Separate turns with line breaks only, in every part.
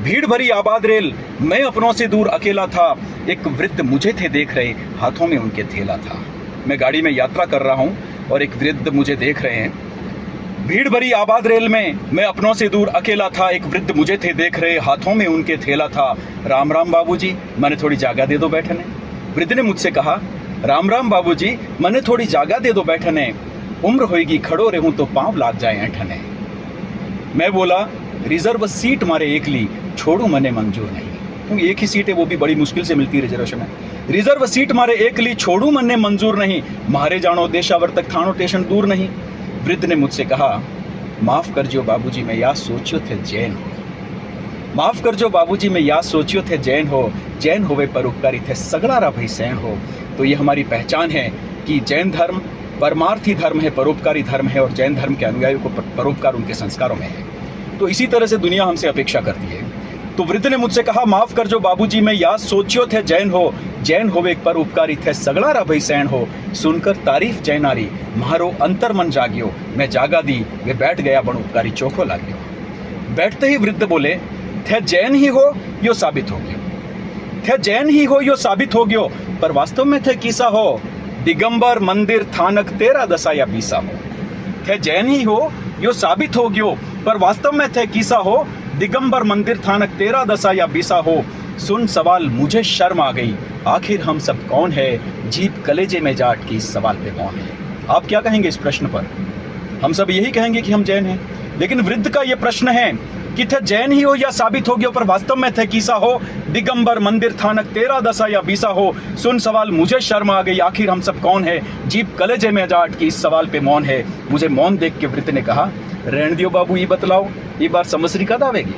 भीड़ भरी आबाद रेल, मैं अपनों से दूर अकेला था। एक वृद्ध मुझे थे देख रहे, हाथों में उनके थैला था। मैं गाड़ी में यात्रा कर रहा हूँ और एक वृद्ध मुझे देख रहे हैं। भीड़ भरी आबाद रेल में मैं अपनों से दूर अकेला था। एक वृद्ध मुझे थे देख रहे, हाथों में उनके थैला था। राम राम बाबूजी, मने थोड़ी जगह दे दो बैठने। वृद्ध ने मुझसे कहा, राम राम बाबूजी, मने थोड़ी जगह दे दो बैठने। उम्र होएगी खड़ो रहूं तो पांव लाग जाए ऐठने। मैं बोला, रिजर्व सीट मारे एक ली, छोड़ू मने मंजूर नहीं। क्योंकि एक ही सीट है, वो भी बड़ी मुश्किल से मिलती है रिजर्वेशन में। रिजर्व सीट मारे एक ली, छोड़ू मने मंजूर नहीं। मारे जानो देशावर तक थानो स्टेशन दूर नहीं। वृद्ध ने मुझसे कहा, माफ कर जो बाबूजी, मैं या सोचियो थे जैन हो। माफ कर जो बाबूजी, मैं या सोचियो थे जैन हो। जैन होवे परोपकारी थे, सगड़ारा भाई सैन हो। तो ये हमारी पहचान है कि जैन धर्म परमार्थी धर्म है, परोपकारी धर्म है, और जैन धर्म के अनुयायियों को परोपकार उनके संस्कारों में है। तो इसी तरह से दुनिया हमसे अपेक्षा करती है। तो वृद्ध ने मुझसे कहा, माफ कर जो बाबूजी, मैं याद सोचियो थे जैन हो। जैन होवे एक परोपकारी थे, सगड़ारा भाई सैन हो। सुनकर तारीफ जैनारी, मारो अंतर मन जागियो। मैं जागा दी, वे बैठ गया, बड़ उपकारी चोखो लाग्यो। बैठते ही वृद्ध बोले, थे जैन ही हो यो साबित हो गयो। थे जैन ही हो यो साबित हो गयो, पर वास्तव में थे किसा हो। दिगंबर मंदिर थानक तेरा दशा या बीसा हो। थे जैन ही हो यो साबित हो गयो, पर वास्तव में थे किसा हो। दिगंबर मंदिर थानक तेरा दशा या बीसा हो। सुन सवाल मुझे शर्म आ गई, आखिर हम सब कौन है। जीप कलेजे में जाट की इस सवाल पे कौन है। आप क्या कहेंगे इस प्रश्न पर? हम सब यही कहेंगे कि हम जैन हैं। लेकिन वृद्ध का यह प्रश्न है कि थे जैन ही हो या साबित हो गया, पर वास्तव में थे किसा हो। दिगंबर मंदिर थानक तेरा दशा या बीसा हो। सुन सवाल मुझे शर्म आ गई, आखिर हम सब कौन है। जीप कलेजे में जाट की इस सवाल पे मौन है। मुझे मौन देख के वृद्ध ने कहा, रहन दियो बाबू, ये बतलाओ ये बार संवत्सरी कद आवेगी।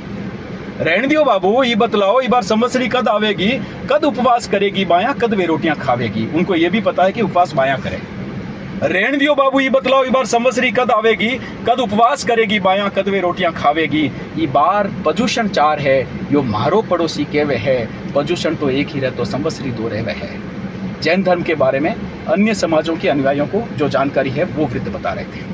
रहन दियो बाबू, ये बतलाओ ये बार संवत्सरी कद आवेगी। कद उपवास करेगी बाया, कद वे रोटियां खावेगी। उनको ये भी पता है कि उपवास बाया करे। रहन दियो बाबू, ये बतलाओ ये बार संवत्सरी कद आवेगी। कद उपवास करेगी बाया, कद वे रोटियां खावेगी। ये बार पजूषण 4 है, यो मारो पड़ोसी केवे है। पजूषण तो एक ही रहे तो संवत्सरी 2 रहे है। जैन धर्म के बारे में अन्य समाजों के अनुयायियों को जो जानकारी है वो वृद्ध बता रहे थे।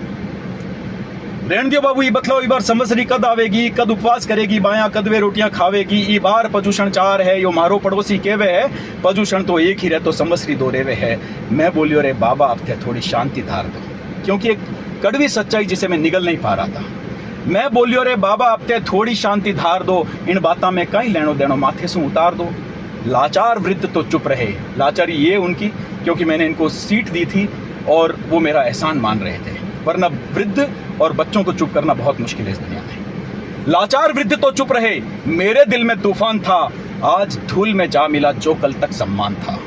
रहन दियो बाबू, ये बतलाओ ये बार संवत्सरी कद आवेगी। कद उपवास करेगी बाया, कद वे रोटियां खावेगी। ये बार पजूषण 4 है, यो मारो पड़ोसी केवे है। पजूषण तो एक ही रहे तो संवत्सरी 2 रेवे है। मैं बोलियो, रे बाबा अब थे थोड़ी शांति धार दो, क्योंकि एक कड़वी सच्चाई जिसे मैं निगल नहीं पा रहा था। मैं बोलियो, रे बाबा अब थे थोड़ी शांति धार दो। इन बातों में कहीं लेनो देनो माथे से उतार दो। लाचार वृद्ध तो चुप रहे। लाचारी ये उनकी, क्योंकि मैंने इनको सीट दी थी और वो मेरा एहसान मान रहे थे, वरना वृद्ध और बच्चों को चुप करना बहुत मुश्किल है इस दुनिया में। लाचार वृद्ध तो चुप रहे, मेरे दिल में तूफान था। आज धूल में जा मिला जो कल तक सम्मान था।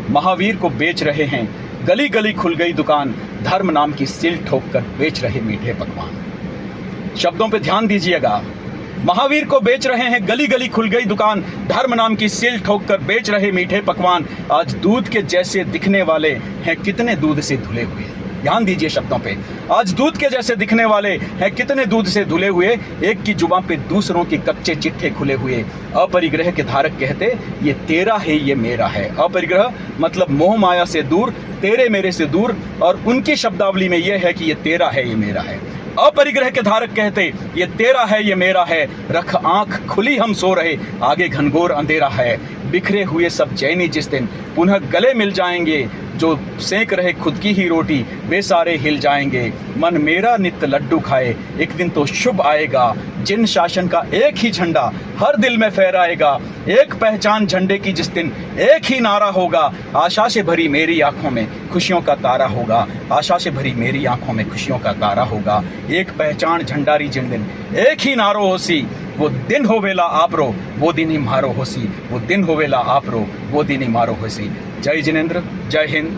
महावीर को बेच रहे हैं, गली गली खुल गई दुकान। धर्म नाम की सिल ठोक कर बेच रहे मीठे पकवान। शब्दों पे ध्यान दीजिएगा। महावीर को बेच रहे हैं, गली गली खुल गई दुकान। धर्म नाम की सिल ठोक कर बेच रहे मीठे पकवान। आज दूध के जैसे दिखने वाले हैं कितने दूध से धुले हुए। ध्यान दीजिए शब्दों पे। आज दूध के जैसे दिखने वाले हैं कितने दूध से धुले हुए। एक की जुबां पे दूसरों के कच्चे चिट्ठे खुले हुए। अपरिग्रह के धारक कहते, ये तेरा है ये मेरा है। अपरिग्रह मतलब मोह माया से दूर, तेरे मेरे से दूर, और उनकी शब्दावली में यह है कि ये तेरा है ये मेरा है। अपरिग्रह के धारक कहते, ये तेरा है ये मेरा है। रख आंख खुली हम सो रहे, आगे घनघोर अंधेरा है। बिखरे हुए सब जैनी जिस दिन पुनः गले मिल जाएंगे। जो सेक रहे खुद की ही रोटी, वे सारे हिल जाएंगे। मन मेरा नित्य लड्डू खाए, एक दिन तो शुभ आएगा। जिन शासन का एक ही झंडा हर दिल में फहराएगा। एक पहचान झंडे की जिस दिन एक ही नारा होगा। आशा से भरी मेरी आंखों में खुशियों का तारा होगा। आशा से भरी मेरी आंखों में खुशियों का तारा होगा। एक पहचान झंडारी जिन दिन एक ही नारो होसी। वो दिन हो वेला आप रो, वो दिन ही मारो होसी। वो दिन हो वेला आप रो, वो दिन ही मारो होसी। जय जिनेंद्र, जय हिंद।